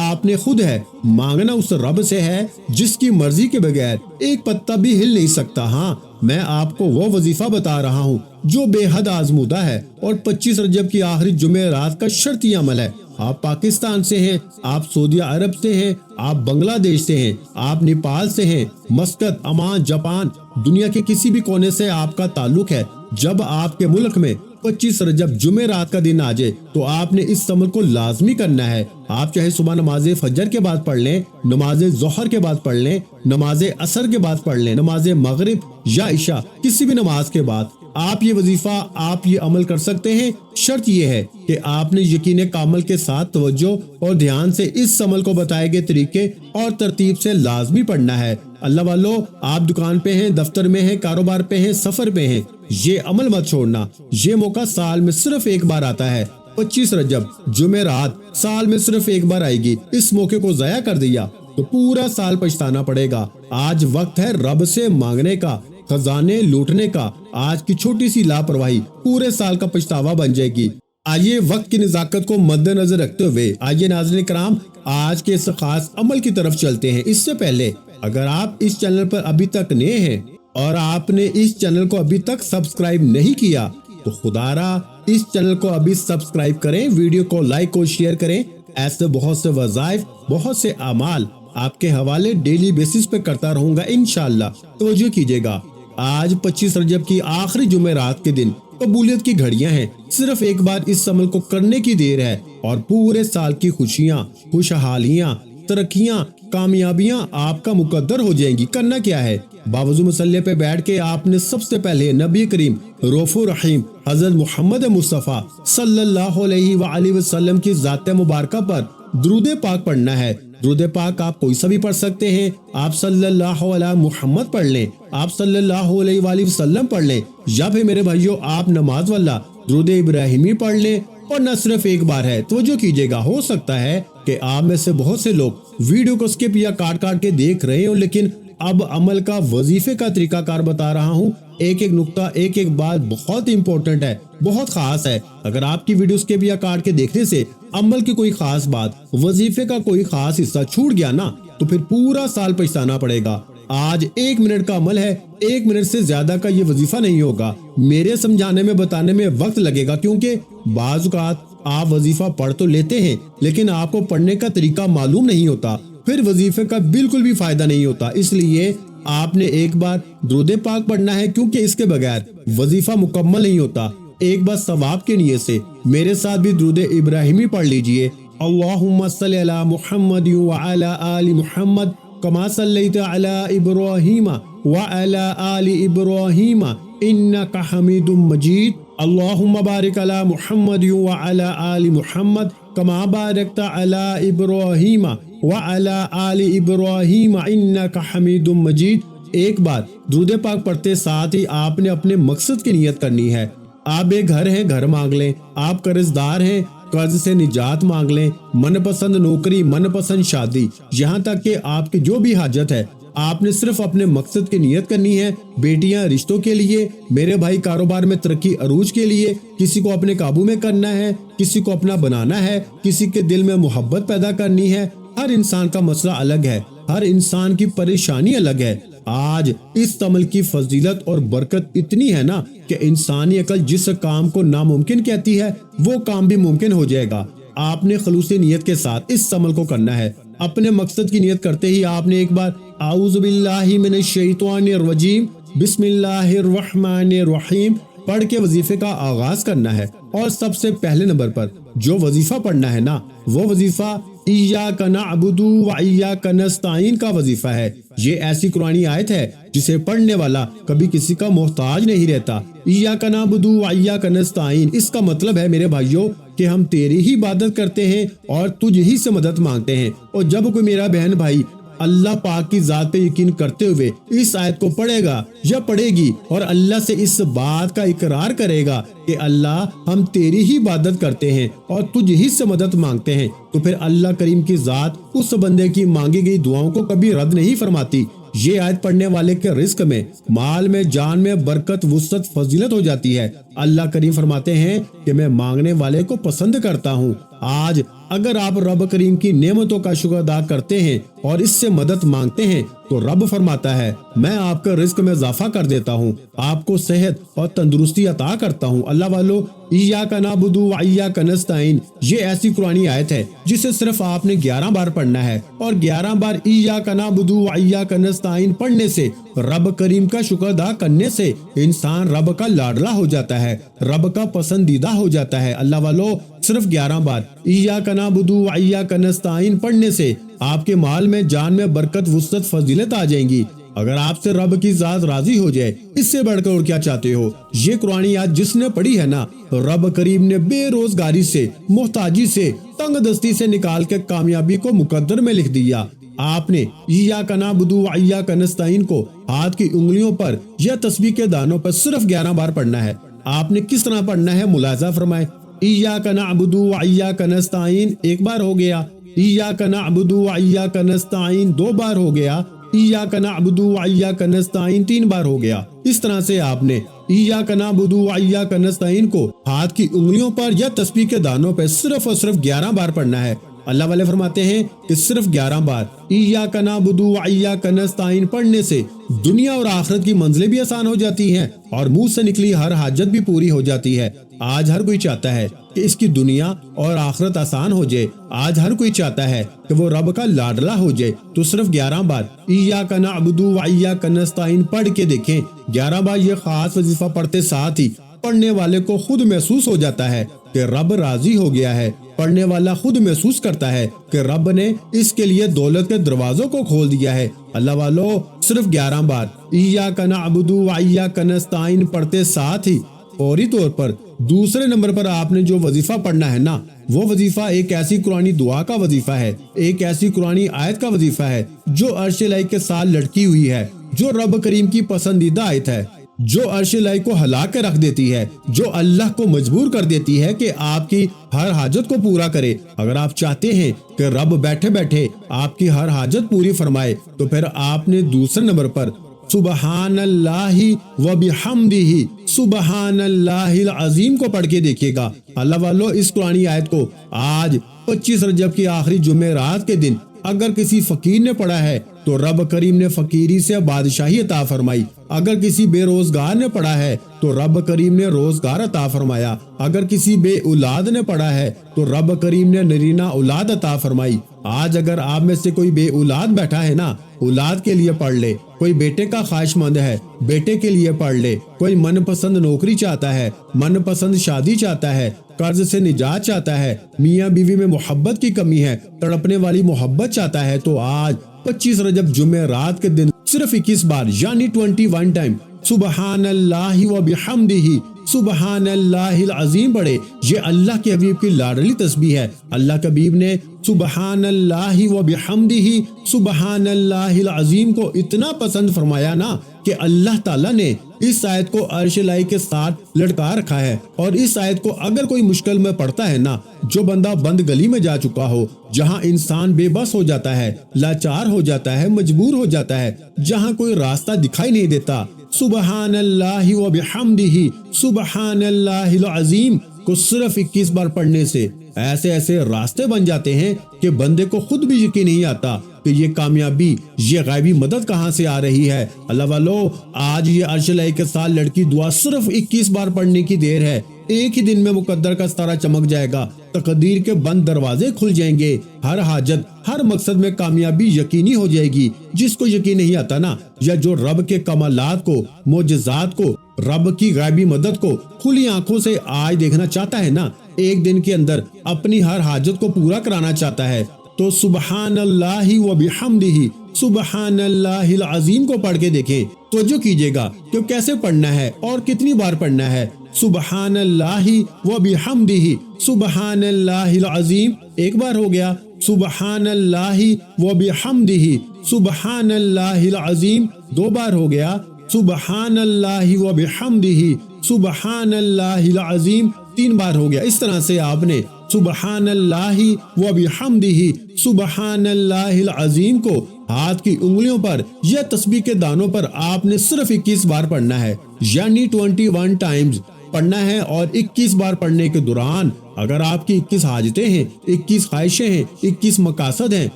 آپ نے خود ہے، مانگنا اس رب سے ہے جس کی مرضی کے بغیر ایک پتا بھی ہل نہیں سکتا۔ ہاں، میں آپ کو وہ وظیفہ بتا رہا ہوں جو بے حد آزمودہ ہے اور 25 رجب کی آخری جمعرات کا شرطی عمل ہے۔ آپ پاکستان سے ہیں، آپ سعودی عرب سے ہیں، آپ بنگلہ دیش سے ہیں، آپ نیپال سے ہیں، مسقط، عمان، جاپان، دنیا کے کسی بھی کونے سے آپ کا تعلق ہے، جب آپ کے ملک میں 25 رجب جمعرات کا دن آ جائے تو آپ نے اس عمل کو لازمی کرنا ہے۔ آپ چاہے صبح نماز فجر کے بعد پڑھ لیں، نماز ظہر کے بعد پڑھ لیں، نماز عصر کے بعد پڑھ لیں، نماز مغرب یا عشاء، کسی بھی نماز کے بعد آپ یہ وظیفہ، آپ یہ عمل کر سکتے ہیں۔ شرط یہ ہے کہ آپ نے یقین کامل کے ساتھ توجہ اور دھیان سے اس عمل کو بتائے گئے طریقے اور ترتیب سے لازمی پڑھنا ہے۔ اللہ والو، آپ دکان پہ ہیں، دفتر میں ہیں، کاروبار پہ ہیں، سفر پہ ہیں، یہ عمل مت چھوڑنا۔ یہ موقع سال میں صرف ایک بار آتا ہے، 25 رجب جمعرات سال میں صرف ایک بار آئے گی۔ اس موقع کو ضائع کر دیا تو پورا سال پچھتانا پڑے گا۔ آج وقت ہے رب سے مانگنے کا، خزانے لوٹنے کا۔ آج کی چھوٹی سی لاپرواہی پورے سال کا پچھتاوا بن جائے گی۔ آئیے وقت کی نزاکت کو مد نظر رکھتے ہوئے آئیے ناظرین کرام آج کے اس خاص عمل کی طرف چلتے ہیں۔ اس سے پہلے اگر آپ اس چینل پر ابھی تک نئے ہیں اور آپ نے اس چینل کو ابھی تک سبسکرائب نہیں کیا تو خدا را اس چینل کو ابھی سبسکرائب کریں، ویڈیو کو لائک اور شیئر کریں۔ ایسے بہت سے وظائف، بہت سے اعمال آپ کے حوالے ڈیلی بیسس پہ کرتا رہوں گا انشاءاللہ۔ توجہ کیجیے گا، آج 25 رجب کی آخری جمعرات کے دن قبولیت کی گھڑیاں ہیں۔ صرف ایک بار اس عمل کو کرنے کی دیر ہے اور پورے سال کی خوشیاں، خوشحالیاں، ترقیاں، کامیابیاں آپ کا مقدر ہو جائیں گی۔ کرنا کیا ہے؟ باوضو مصلی پہ بیٹھ کے آپ نے سب سے پہلے نبی کریم رؤوف رحیم حضرت محمد مصطفیٰ صلی اللہ علیہ وآلہ وسلم کی ذات مبارکہ پر درود پاک پڑھنا ہے۔ درود پاک آپ کوئی سا بھی پڑھ سکتے ہیں، آپ صلی اللہ علیہ محمد پڑھ لیں، آپ صلی اللہ علیہ وآلہ وسلم پڑھ لیں، یا پھر میرے بھائیوں آپ نماز والا درود ابراہیمی پڑھ لیں۔ اور نہ صرف ایک بار ہے، توجہ کیجیے گا، ہو سکتا ہے کہ آپ میں سے بہت سے لوگ ویڈیو کو سکپ یا کاٹ کاٹ کے دیکھ رہے ہوں، لیکن اب عمل کا وظیفے کا طریقہ کار بتا رہا ہوں۔ ایک ایک نقطہ، ایک ایک بات بہت امپورٹنٹ ہے، بہت خاص ہے۔ اگر آپ کی ویڈیو سکپ یا کاٹ کے دیکھنے سے عمل کی کوئی خاص بات، وظیفے کا کوئی خاص حصہ چھوٹ گیا نا تو پھر پورا سال پچھتانا پڑے گا۔ آج 1 منٹ کا عمل ہے، 1 منٹ سے زیادہ کا یہ وظیفہ نہیں ہوگا۔ میرے سمجھانے میں، بتانے میں وقت لگے گا، کیونکہ بعض اوقات آپ وظیفہ پڑھ تو لیتے ہیں لیکن آپ کو پڑھنے کا طریقہ معلوم نہیں ہوتا، پھر وظیفے کا بالکل بھی فائدہ نہیں ہوتا۔ اس لیے آپ نے ایک بار درود پاک پڑھنا ہے، کیونکہ اس کے بغیر وظیفہ مکمل نہیں ہوتا۔ ایک بار ثواب کے نیت سے میرے ساتھ بھی درود ابراہیمی پڑھ لیجئے۔ اللہم صلی علی محمد وعلی آل محمد کما صلیت علی ابراہیم وعلی آل ابراہیم انک حمید مجید۔ اللہم بارک علی محمد وعلی آل محمد کما بارکت علی ابراہیم وعلی آل ابراہیم انک حمید مجید۔ ایک بار درود پاک پڑھتے ساتھ ہی آپ نے اپنے مقصد کی نیت کرنی ہے۔ آپ بے گھر ہیں، گھر مانگ لیں، آپ قرض دار ہیں، قرض سے نجات مانگ لیں، من پسند نوکری، من پسند شادی، یہاں تک کہ آپ کی جو بھی حاجت ہے آپ نے صرف اپنے مقصد کی نیت کرنی ہے۔ بیٹیاں رشتوں کے لیے، میرے بھائی کاروبار میں ترقی عروج کے لیے، کسی کو اپنے قابو میں کرنا ہے، کسی کو اپنا بنانا ہے، کسی کے دل میں محبت پیدا کرنی ہے۔ ہر انسان کا مسئلہ الگ ہے، ہر انسان کی پریشانی الگ ہے۔ آج اس عمل کی فضیلت اور برکت اتنی ہے نا کہ انسانی عقل جس کام کو ناممکن کہتی ہے وہ کام بھی ممکن ہو جائے گا۔ آپ نے خلوص نیت کے ساتھ اس عمل کو کرنا ہے۔ اپنے مقصد کی نیت کرتے ہی آپ نے ایک بار اعوذ باللہ من الشیطان الرجیم بسم اللہ الرحمن الرحیم پڑھ کے وظیفے کا آغاز کرنا ہے۔ اور سب سے پہلے نمبر پر جو وظیفہ پڑھنا ہے نا وہ وظیفہ ایاک نعبد و ایاک نستعین کا وظیفہ ہے۔ یہ ایسی قرآنی آیت ہے جسے پڑھنے والا کبھی کسی کا محتاج نہیں رہتا۔ ایاک نعبد و ایاک نستعین، اس کا مطلب ہے میرے بھائیوں کہ ہم تیری ہی عبادت کرتے ہیں اور تجھ ہی سے مدد مانگتے ہیں۔ اور جب کوئی میرا بہن بھائی اللہ پاک کی ذات پہ یقین کرتے ہوئے اس آیت کو پڑھے گا یا پڑھے گی اور اللہ سے اس بات کا اقرار کرے گا کہ اللہ ہم تیری ہی عبادت کرتے ہیں اور تجھ ہی سے مدد مانگتے ہیں، تو پھر اللہ کریم کی ذات اس بندے کی مانگی گئی دعاؤں کو کبھی رد نہیں فرماتی۔ یہ آیت پڑھنے والے کے رزق میں، مال میں، جان میں برکت، وسعت، فضیلت ہو جاتی ہے۔ اللہ کریم فرماتے ہیں کہ میں مانگنے والے کو پسند کرتا ہوں۔ آج اگر آپ رب کریم کی نعمتوں کا شکر ادا کرتے ہیں اور اس سے مدد مانگتے ہیں تو رب فرماتا ہے میں آپ کا رزق میں اضافہ کر دیتا ہوں، آپ کو صحت اور تندرستی عطا کرتا ہوں۔ اللہ والو، ایاک نعبد و ایاک نستعین یہ ایسی قرآنی آیت ہے جسے صرف آپ نے 11 بار پڑھنا ہے، اور 11 بار ایاک نعبد و ایاک نستعین پڑھنے سے، رب کریم کا شکر ادا کرنے سے انسان رب کا لاڈلا ہو جاتا ہے، رب کا پسندیدہ ہو جاتا ہے۔ اللہ والو، صرف 11 بار ایاک نعبد و ایاک نستعین پڑھنے سے آپ کے مال میں، جان میں برکت، وسعت، فضیلت آ جائیں گی۔ اگر آپ سے رب کی ذات راضی ہو جائے، اس سے بڑھ کر اور کیا چاہتے ہو؟ یہ قرآنی آیت جس نے پڑھی ہے نا، رب کریم نے بے روزگاری سے، محتاجی سے، تنگ دستی سے نکال کے کامیابی کو مقدر میں لکھ دیا۔ آپ نے ایاک نعبد و ایاک نستعین کو ہاتھ کی انگلیوں پر یا تسبیح کے دانوں پر صرف 11 بار پڑھنا ہے۔ آپ نے کس طرح پڑھنا ہے ملاحظہ فرمائے۔ ایاک نعبد و ایاک نستعین 1 بار ہو گیا، ایاک نعبد و ایاک نستعین 2 بار ہو گیا، ایاک نعبد و ایاک نستعین 3 بار ہو گیا۔ اس طرح سے آپ نے ایاک نعبد و ایاک نستعین کو ہاتھ کی انگلیوں پر یا تسبیح کے دانوں پر صرف اور صرف 11 بار پڑھنا ہے۔ اللہ والے فرماتے ہیں کہ صرف 11 بار ایاک نعبد و ایاک نستعین پڑھنے سے دنیا اور آخرت کی منزلیں بھی آسان ہو جاتی ہیں اور منہ سے نکلی ہر حاجت بھی پوری ہو جاتی ہے۔ آج ہر کوئی چاہتا ہے کہ اس کی دنیا اور آخرت آسان ہو جائے، آج ہر کوئی چاہتا ہے کہ وہ رب کا لاڈلا ہو جائے، تو صرف 11 بار ایاک نعبد و ایاک نستعین پڑھ کے دیکھیں۔ 11 بار یہ خاص وظیفہ پڑھتے ساتھ ہی پڑھنے والے کو خود محسوس ہو جاتا ہے کہ رب راضی ہو گیا ہے۔ پڑھنے والا خود محسوس کرتا ہے کہ رب نے اس کے لیے دولت کے دروازوں کو کھول دیا ہے۔ اللہ والو، صرف 11 بار ایاک نعبد و ایاک نستعین پڑھتے ساتھ ہی فوری طور پر دوسرے نمبر پر آپ نے جو وظیفہ پڑھنا ہے نا، وہ وظیفہ ایک ایسی قرآنی دعا کا وظیفہ ہے، ایک ایسی قرآنی آیت کا وظیفہ ہے جو عرش الہی کے ساتھ لٹکی ہوئی ہے، جو رب کریم کی پسندیدہ آیت ہے، جو عرش الہی کو ہلا کے رکھ دیتی ہے، جو اللہ کو مجبور کر دیتی ہے کہ آپ کی ہر حاجت کو پورا کرے۔ اگر آپ چاہتے ہیں کہ رب بیٹھے بیٹھے آپ کی ہر حاجت پوری فرمائے، تو پھر آپ نے دوسرے نمبر پر سبحان اللہ و بحمدہ سبحان اللہ العظیم کو پڑھ کے دیکھیے گا۔ اللہ والو، اس قرآنی آیت کو آج 25 رجب کی آخری جمعرات کے دن اگر کسی فقیر نے پڑھا ہے تو رب کریم نے فقیری سے بادشاہی عطا فرمائی۔ اگر کسی بے روزگار نے پڑھا ہے تو رب کریم نے روزگار عطا فرمایا۔ اگر کسی بے اولاد نے پڑھا ہے تو رب کریم نے نرینہ اولاد عطا فرمائی۔ آج اگر آپ میں سے کوئی بے اولاد بیٹھا ہے نا، اولاد کے لیے پڑھ لے۔ کوئی بیٹے کا خواہش مند ہے، بیٹے کے لیے پڑھ لے۔ کوئی من پسند نوکری چاہتا ہے، من پسند شادی چاہتا ہے، قرض سے نجات چاہتا ہے، میاں بیوی میں محبت کی کمی ہے، تڑپنے والی محبت چاہتا ہے، تو آج 25 رجب جمعرات کے دن صرف 21 بار یعنی 21 ٹائم سبحان اللہ و بحمدہ سبحان اللہ العظیم پڑھے۔ یہ اللہ کے حبیب کی لاڈلی تسبیح ہے۔ اللہ کے حبیب نے سبحان اللہ و بحمدہ سبحان اللہ العظیم کو اتنا پسند فرمایا نا کہ اللہ تعالیٰ نے اس آیت کو عرش الہی کے ساتھ لٹکا رکھا ہے۔ اور اس آیت کو اگر کوئی مشکل میں پڑھتا ہے نا، جو بندہ بند گلی میں جا چکا ہو، جہاں انسان بے بس ہو جاتا ہے، لاچار ہو جاتا ہے، مجبور ہو جاتا ہے، جہاں کوئی راستہ دکھائی نہیں دیتا، سبحان اللہ و بحمدہ سبحان اللہ العظیم کو صرف 21 بار پڑھنے سے ایسے ایسے راستے بن جاتے ہیں کہ بندے کو خود بھی یقین نہیں آتا کہ یہ کامیابی، یہ غیبی مدد کہاں سے آ رہی ہے۔ اللہ والو، آج یہ عرش الہی کے ساتھ لڑکی دعا صرف 21 بار پڑھنے کی دیر ہے۔ ایک ہی دن میں مقدر کا ستارہ چمک جائے گا، تقدیر کے بند دروازے کھل جائیں گے، ہر حاجت، ہر مقصد میں کامیابی یقینی ہو جائے گی۔ جس کو یقین نہیں آتا نا، یا جو رب کے کمالات کو، معجزات کو، رب کی غیبی مدد کو کھلی آنکھوں سے آج دیکھنا چاہتا ہے نا، ایک دن کے اندر اپنی ہر حاجت کو پورا کرانا چاہتا ہے، تو سبحان اللہ و بحمدہ سبحان اللہ العظیم کو پڑھ کے دیکھیں۔ توجہ کیجئے گا کہ کیسے پڑھنا ہے اور کتنی بار پڑھنا ہے۔ سبحان اللہ و بحمدہ سبحان اللہ العظیم 1 بار ہو گیا، سبحان اللہ و بحمدہ سبحان اللہ العظیم 2 بار ہو گیا، سبحان اللہ و بحمدہ سبحان اللہ العظیم 3 بار ہو گیا۔ اس طرح سے آپ نے سبحان اللہ و بحمدہ سبحان اللہ العظیم کو ہاتھ کی انگلیوں پر یا تسبیح کے دانوں پر آپ نے صرف 21 بار پڑھنا ہے، یعنی 21 ٹائمز پڑھنا ہے۔ اور 21 بار پڑھنے کے دوران اگر آپ کی 21 حاجتیں ہیں، 21 خواہشیں ہیں، 21 مقاصد ہیں،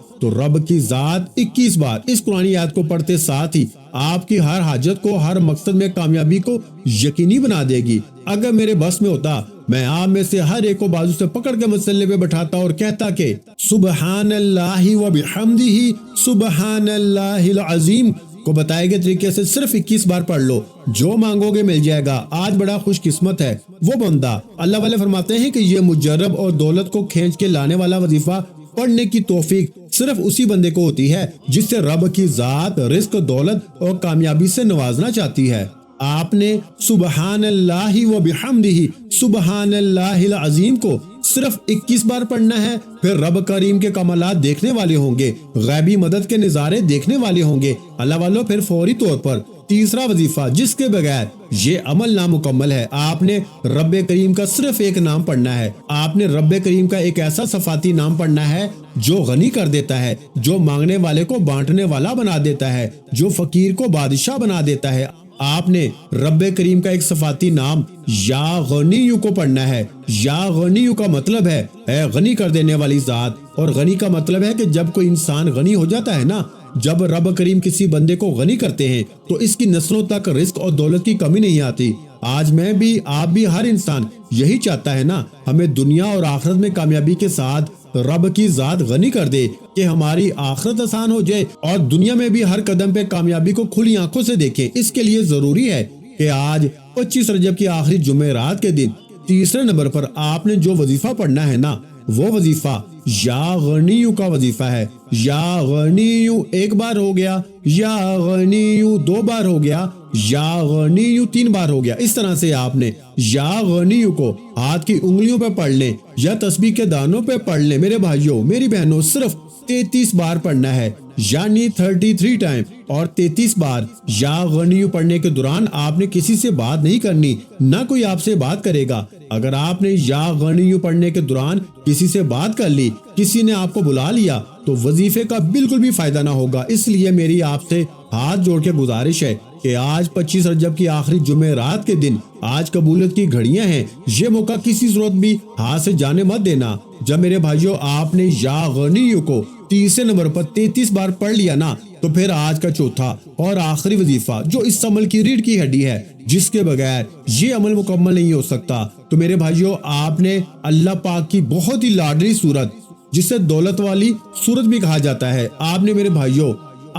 تو رب کی ذات 21 بار اس قرآن آیت کو پڑھتے ساتھ ہی آپ کی ہر حاجت کو، ہر مقصد میں کامیابی کو یقینی بنا دے گی۔ اگر میرے بس میں ہوتا، میں آپ میں سے ہر ایک کو بازو سے پکڑ کے مسلے پہ بٹھاتا اور کہتا کہ سبحان اللہ و بحمدہ سبحان اللہ العظیم کو بتائے گئے طریقے سے صرف 21 بار پڑھ لو، جو مانگو گے مل جائے گا۔ آج بڑا خوش قسمت ہے وہ بندہ۔ اللہ والے فرماتے ہیں کہ یہ مجرب اور دولت کو کھینچ کے لانے والا وظیفہ پڑھنے کی توفیق صرف اسی بندے کو ہوتی ہے جس سے رب کی ذات رزق، دولت اور کامیابی سے نوازنا چاہتی ہے۔ آپ نے سبحان اللہ و بحمدہ سبحان اللہ العظیم کو صرف 21 بار پڑھنا ہے، پھر رب کریم کے کمالات دیکھنے والے ہوں گے، غیبی مدد کے نظارے دیکھنے والے ہوں گے اللہ والوں۔ پھر فوری طور پر تیسرا وظیفہ جس کے بغیر یہ عمل نامکمل ہے، آپ نے رب کریم کا صرف ایک نام پڑھنا ہے۔ آپ نے رب کریم کا ایک ایسا صفاتی نام پڑھنا ہے جو غنی کر دیتا ہے، جو مانگنے والے کو بانٹنے والا بنا دیتا ہے، جو فقیر کو بادشاہ بنا دیتا ہے۔ آپ نے رب کریم کا ایک صفاتی نام یا غنیو کو پڑھنا ہے۔ یا غنیو کا مطلب ہے اے غنی کر دینے والی ذات، اور غنی کا مطلب ہے کہ جب کوئی انسان غنی ہو جاتا ہے نا، جب رب کریم کسی بندے کو غنی کرتے ہیں تو اس کی نسلوں تک رزق اور دولت کی کمی نہیں آتی۔ آج میں بھی، آپ بھی، ہر انسان یہی چاہتا ہے نا، ہمیں دنیا اور آخرت میں کامیابی کے ساتھ رب کی ذات غنی کر دے کہ ہماری آخرت آسان ہو جائے اور دنیا میں بھی ہر قدم پہ کامیابی کو کھلی آنکھوں سے دیکھیں۔ اس کے لیے ضروری ہے کہ آج 25 رجب کی آخری جمعرات کے دن تیسرے نمبر پر آپ نے جو وظیفہ پڑھنا ہے نا، وہ وظیفہ یا غنیو کا وظیفہ ہے۔ یا غنیو ایک بار ہو گیا، یا غنیو 2 بار ہو گیا، یا غنیو 3 بار ہو گیا۔ اس طرح سے آپ نے یا غنیو کو ہاتھ کی انگلیوں پہ پڑھ لیں یا تسبیح کے دانوں پہ پڑھ لیں۔ میرے بھائیوں، میری بہنوں، صرف 33 بار پڑھنا ہے، یعنی 33 ٹائم۔ اور 33 بار یا غنیو پڑھنے کے دوران آپ نے کسی سے بات نہیں کرنی، نہ کوئی آپ سے بات کرے گا۔ اگر آپ نے یا غنیو پڑھنے کے دوران کسی سے بات کر لی، کسی نے آپ کو بلا لیا، تو وظیفے کا بالکل بھی فائدہ نہ ہوگا۔ اس لیے میری آپ سے ہاتھ جوڑ کے گزارش ہے کہ آج 25 رجب کی آخری جمعرات کے دن، آج قبولیت کی گھڑیاں ہیں، یہ موقع کسی صورت بھی ہاتھ سے جانے مت دینا۔ جب میرے بھائیوں آپ نے یا غنیو کو تیسرے نمبر پر 33 بار پڑھ لیا نا، تو پھر آج کا چوتھا اور آخری وظیفہ جو اس عمل کی ریڑھ کی ہڈی ہے، جس کے بغیر یہ عمل مکمل نہیں ہو سکتا، تو میرے بھائیوں آپ نے اللہ پاک کی بہت ہی لاڈلی صورت، جسے دولت والی صورت بھی کہا جاتا ہے، آپ نے میرے بھائیوں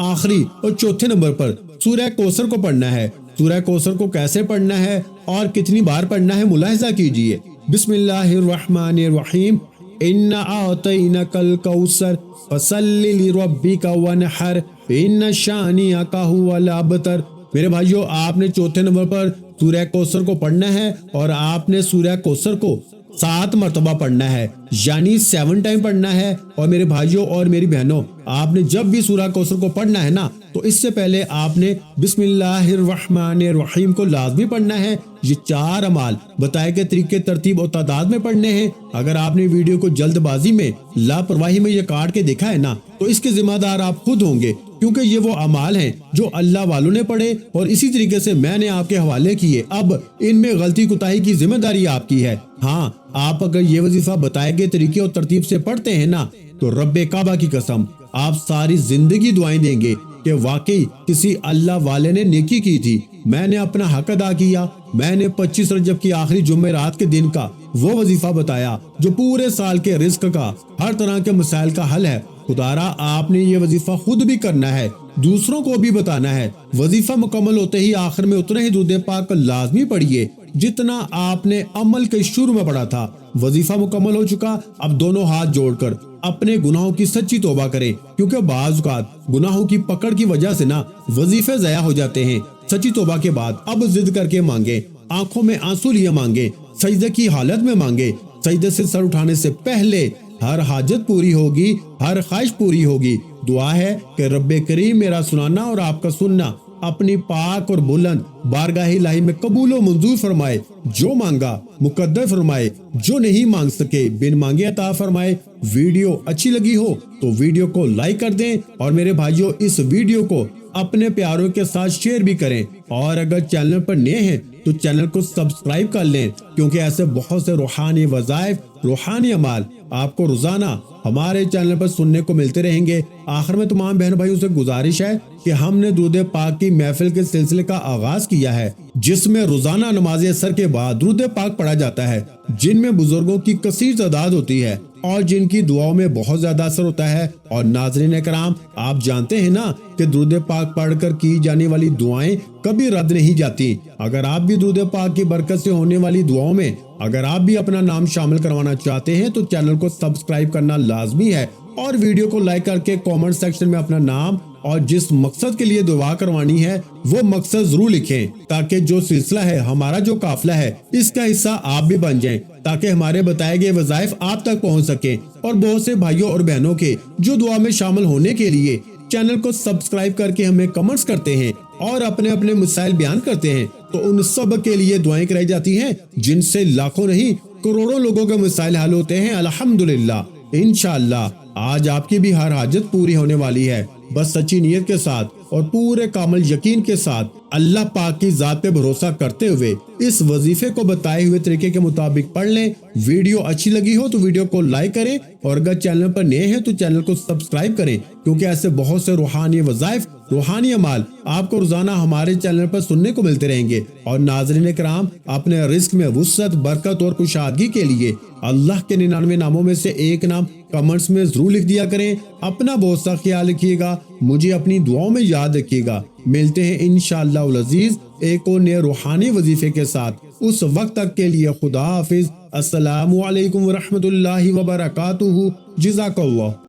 آخری اور چوتھے نمبر پر سورہ کوثر کو پڑھنا ہے۔ سورہ کوثر کو کیسے پڑھنا ہے اور کتنی بار پڑھنا ہے، ملاحظہ کیجئے۔ بسم اللہ الرحمن الرحیم، اِنَّا أَعْطَيْنَاكَ الْكَوْثَرَ فَصَلِّ لِرَبِّكَ وَانْحَرْ إِنَّ شَانِئَكَ هُوَ الْأَبْتَرُ۔ میرے بھائیوں آپ نے چوتھے نمبر پر سورہ کوثر کو پڑھنا ہے، اور آپ نے سورہ کوثر کو 7 مرتبہ پڑھنا ہے، یعنی 7 ٹائم پڑھنا ہے۔ اور میرے بھائیوں اور میری بہنوں، آپ نے جب بھی سورہ کوثر کو پڑھنا ہے نا، تو اس سے پہلے آپ نے بسم اللہ الرحمن الرحیم کو لازمی پڑھنا ہے۔ یہ 4 اعمال بتائے گئے طریقے، ترتیب اور تعداد میں پڑھنے ہیں۔ اگر آپ نے ویڈیو کو جلد بازی میں، لاپرواہی میں یہ کاٹ کے دیکھا ہے نا، تو اس کے ذمہ دار آپ خود ہوں گے، کیونکہ یہ وہ اعمال ہیں جو اللہ والوں نے پڑھے اور اسی طریقے سے میں نے آپ کے حوالے کیے۔ اب ان میں غلطی کوتاہی کی ذمہ داری آپ کی ہے۔ ہاں، آپ اگر یہ وظیفہ بتائے گئے طریقے اور ترتیب سے پڑھتے ہیں نا، تو رب کعبہ کی قسم آپ ساری زندگی دعائیں دیں گے کہ واقعی کسی اللہ والے نے نیکی کی تھی، میں نے اپنا حق ادا کیا، میں نے 25 رجب کی آخری جمعرات کے دن کا وہ وظیفہ بتایا جو پورے سال کے رزق کا، ہر طرح کے مسائل کا حل ہے۔ خدارا آپ نے یہ وظیفہ خود بھی کرنا ہے، دوسروں کو بھی بتانا ہے۔ وظیفہ مکمل ہوتے ہی آخر میں اتنا ہی درود پاک لازمی پڑھیے جتنا آپ نے عمل کے شروع میں پڑھا تھا۔ وظیفہ مکمل ہو چکا، اب دونوں ہاتھ جوڑ کر اپنے گناہوں کی سچی توبہ کریں، کیونکہ بعض اوقات گناہوں کی پکڑ کی وجہ سے نا وظیفے ضائع ہو جاتے ہیں۔ سچی توبہ کے بعد اب ضد کر کے مانگیں، آنکھوں میں آنسو لیے مانگیں، سجدے کی حالت میں مانگیں۔ سجدے سے سر اٹھانے سے پہلے ہر حاجت پوری ہوگی، ہر خواہش پوری ہوگی۔ دعا ہے کہ رب کریم میرا سنانا اور آپ کا سننا اپنی پاک اور بلند بارگاہ الہی میں قبول و منظور فرمائے، جو مانگا مقدر فرمائے، جو نہیں مانگ سکے بن مانگے عطا فرمائے۔ ویڈیو اچھی لگی ہو تو ویڈیو کو لائک کر دیں، اور میرے بھائیوں اس ویڈیو کو اپنے پیاروں کے ساتھ شیئر بھی کریں، اور اگر چینل پر نئے ہیں تو چینل کو سبسکرائب کر لیں، کیونکہ ایسے بہت سے روحانی وظائف، روحانی اعمال آپ کو روزانہ ہمارے چینل پر سننے کو ملتے رہیں گے۔ آخر میں تمام بہن بھائیوں سے گزارش ہے کہ ہم نے درود پاک کی محفل کے سلسلے کا آغاز کیا ہے، جس میں روزانہ نماز عصر کے بعد درود پاک پڑھا جاتا ہے، جن میں بزرگوں کی کثیر تعداد ہوتی ہے اور جن کی دعاؤں میں بہت زیادہ اثر ہوتا ہے۔ اور ناظرین کرام، آپ جانتے ہیں نا کہ درود پاک پڑھ کر کی جانے والی دعائیں کبھی رد نہیں جاتی۔ اگر آپ بھی درود پاک کی برکت سے ہونے والی دعاؤں میں اگر آپ بھی اپنا نام شامل کروانا چاہتے ہیں تو چینل کو سبسکرائب کرنا لازمی ہے، اور ویڈیو کو لائک کر کے کامنٹ سیکشن میں اپنا نام اور جس مقصد کے لیے دعا کروانی ہے وہ مقصد ضرور لکھیں، تاکہ جو سلسلہ ہے، ہمارا جو قافلہ ہے، اس کا حصہ آپ بھی بن جائیں، تاکہ ہمارے بتائے گئے وظائف آپ تک پہنچ سکیں۔ اور بہت سے بھائیوں اور بہنوں کے جو دعا میں شامل ہونے کے لیے چینل کو سبسکرائب کر کے ہمیں کمنٹس کرتے ہیں اور اپنے اپنے مسائل بیان کرتے ہیں، تو ان سب کے لیے دعائیں کرائی جاتی ہیں، جن سے لاکھوں نہیں کروڑوں لوگوں کے مسائل حل ہوتے ہیں الحمدللہ۔ انشاءاللہ آج آپ کی بھی ہر حاجت پوری ہونے والی ہے، بس سچی نیت کے ساتھ اور پورے کامل یقین کے ساتھ اللہ پاک کی ذات پہ بھروسہ کرتے ہوئے اس وظیفے کو بتائے ہوئے طریقے کے مطابق پڑھ لیں۔ ویڈیو اچھی لگی ہو تو ویڈیو کو لائک کریں، اور اگر چینل پر نئے ہیں تو چینل کو سبسکرائب کریں، کیونکہ ایسے بہت سے روحانی وظائف، روحانی اعمال آپ کو روزانہ ہمارے چینل پر سننے کو ملتے رہیں گے۔ اور ناظرین کرام، اپنے رزق میں وسعت، برکت اور کشادگی کے لیے اللہ کے 99 ناموں میں سے ایک نام کمنٹس میں ضرور لکھ دیا کریں۔ اپنا بہت سا خیال رکھیے گا، مجھے اپنی دعاؤں میں یاد رکھیے گا۔ ملتے ہیں انشاءاللہ العزیز ایک اور نئے روحانی وظیفے کے ساتھ، اس وقت تک کے لیے خدا حافظ۔ السلام علیکم ورحمۃ اللہ وبرکاتہ۔ جزاک اللہ۔